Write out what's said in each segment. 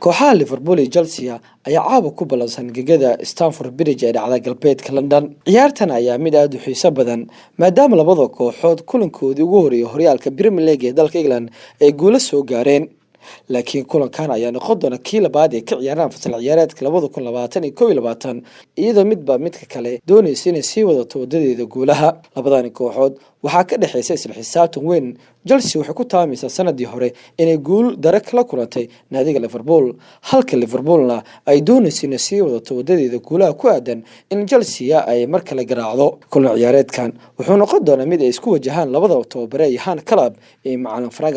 kooxaha Liverpool iyo Chelsea ayaa caawa ku balansan gegada Stamford Bridge ee dhacda galbeedka London. ciyaartan ayaa mid aad u xiiso badan maadaama labada kooxood kulankoodii ugu horeeyay horyaalka Premier League ee dalka England ay guulo soo gaareen. laakiin kulankan ayaa noqon doona kii labaad ee ka ciyaaraan fasal ciyaareedka 2020-2021 iyadoo midba midka kale doonaysa inay sii wadato wadadeeda guulaha. labadan kooxood waxaa ka dhaxaysa isla xisaabtan weyn. Chelsea waxay ku taamaysaa sanadii hore inay guul dare kala kulantay naadiga Liverpool, halka Liverpoolna ay doonaysa inay sii wadato wadadeeda guulaha ku aadan in Chelsea ay mar kale garaacdo. kulan ciyaareedkan wuxuu noqon doonaa mid ay isku wajahaan labada tababare Johan Cruyff iyo macallin Frank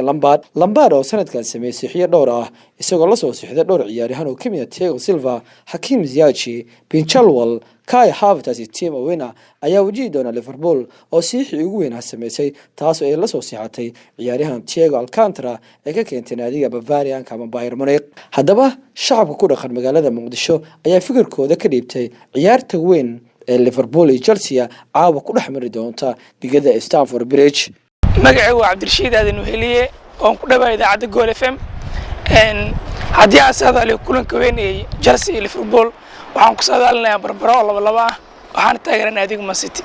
Lampard oo sanadkan sameeyay sixiyo dhowr ah isagoo la soo sixday dhowr ciyaaryahan oo kamid ah Thiago Silva, Hakim Ziyech, Ben Chilwell, Kai Havertz iyo Timo Werner ayaa wajihi doona Liverpool oo siixii ugu weyn sameysay taas oo ay la soo sixatay ciyaaryahan Thiago Alcantara ee ka keentay naadiga Bavarian kama Bayern Munich. haddaba shacabka ku dhaqan magaalada Muqdisho ayaa fikirkooda ka dhiibtay ciyaarta weyn ee Liverpool iyo Chelsea caawa ku dhaxmari doonta digada Stamford Bridge. magacaygu waa Cabdirashiid Aadan Weheliye oo ku dhawaad idaacadda Goal FM haddii aan saadaaliyo kulanka weyn ee Chelsea iyo Liverpool waxaan ku saadaalinayaa barbaro laba ah waxaan taageeranaa adiga Man City.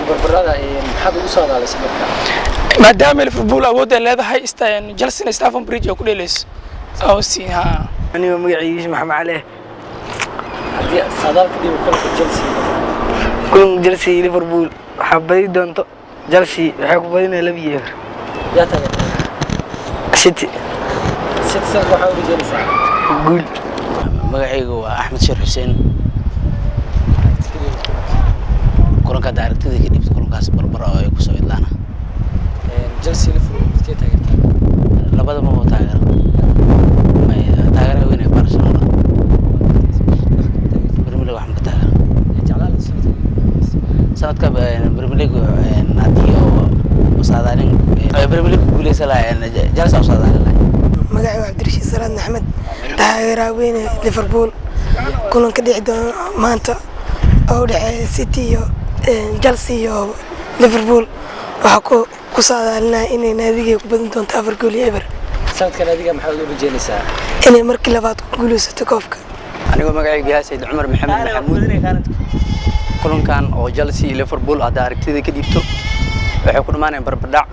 barbarada maxaad ugu saadaalaysaa marka maadaama Liverpool awood ay leedahay Chelsea Stamford Bridge oo ku dheelayso oo siiha aniga magacaygu Maxamed Cali haddii saadaalka dib u kulanka Chelsea Liverpool waxa badi doonto Chelsea waxay ku badinaysaa laba yeer yaa taageerta City waxa ugu jeedaysaa guul. magacaygu waa Axmed Sheekh Xuseen kulanka daaragtida ka dhibta kulankaas barbaro ay ku soo idlaana Chelsea Liverpool midkee taageerta labada ma taageero taageero weyn ee Barcelona Premier League wax ma taageero jeclaan sanadka Premier League hadii oo saadaalin Premier League guuleysa la Chelsea saadaalin magacaygu Cabdirashiid Salaad Axmed taageera weyn ee Liverpool kulanka dhici doona maanta oo dhaxay City iyo Chelsea iyo Liverpool waxa ku saadaalinaa inay naadiga ku badin doonto 4 gool iyo eber. sanadkan naadiga maxaa ugu jeedaysaa inay markii labaad ku guuleysato koobka. anigu magacaygu yahay Said Umar Maxamed Maxamuud kulankan oo Chelsea iyo Liverpool aad aragtida ka dhibto waxay ku dhamaanayaan barbardhac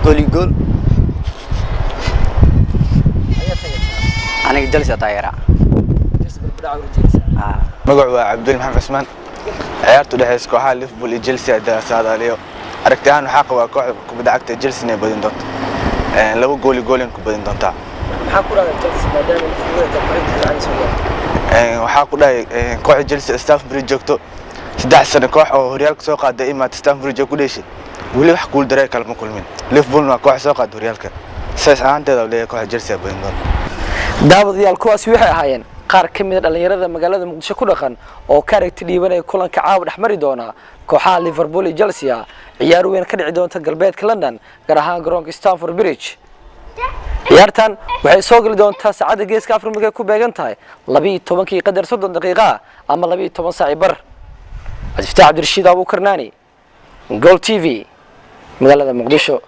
gool iyo gool. aniga Chelsea taageera magacu waa Cabdul Maxamed Cusmaan ciyaartu dhaxaysa kooxaha Liverpool iyo Chelsea ayaa saadaaliyo aragtiyaan waxa qaba kooxda kubadda cagta Chelsea inay badin doonto laba gool iyo gool in ku badin doonta maxaa ku dhacay Chelsea maadaama Liverpool ay tahay soo waxa ku dhacay kooxda Chelsea Stamford Bridge joogto 3 sano koox oo horyaalka soo qaaday imaad Stamford Bridge ku dheeshay wali wax guul daray kala ma kulmin. Liverpool waa koox soo qaaday horyaalka saas ahaanteeda leeyahay kooxda Chelsea badin doonto. daawadayaal kuwaasi waxay ahaayeen qaar ka mid ah dhalinyarada magaalada Muqdisho ku dhaqan oo ka aragti dhiibanaya kulanka caawa dhaxmari doona kooxaha Liverpool iyo Chelsea ciyaar weyn ka dhici doonta galbeedka London gaar ahaan garoonka Stamford Bridge. ciyaartan waxay soo gali doontaa saacada geeska Afrika ku beegan tahay 12 qadar 30 daqiiqo ama 12 saac bar. Cabdirashiid Abu Karnaani Goal TV magaalada Muqdisho.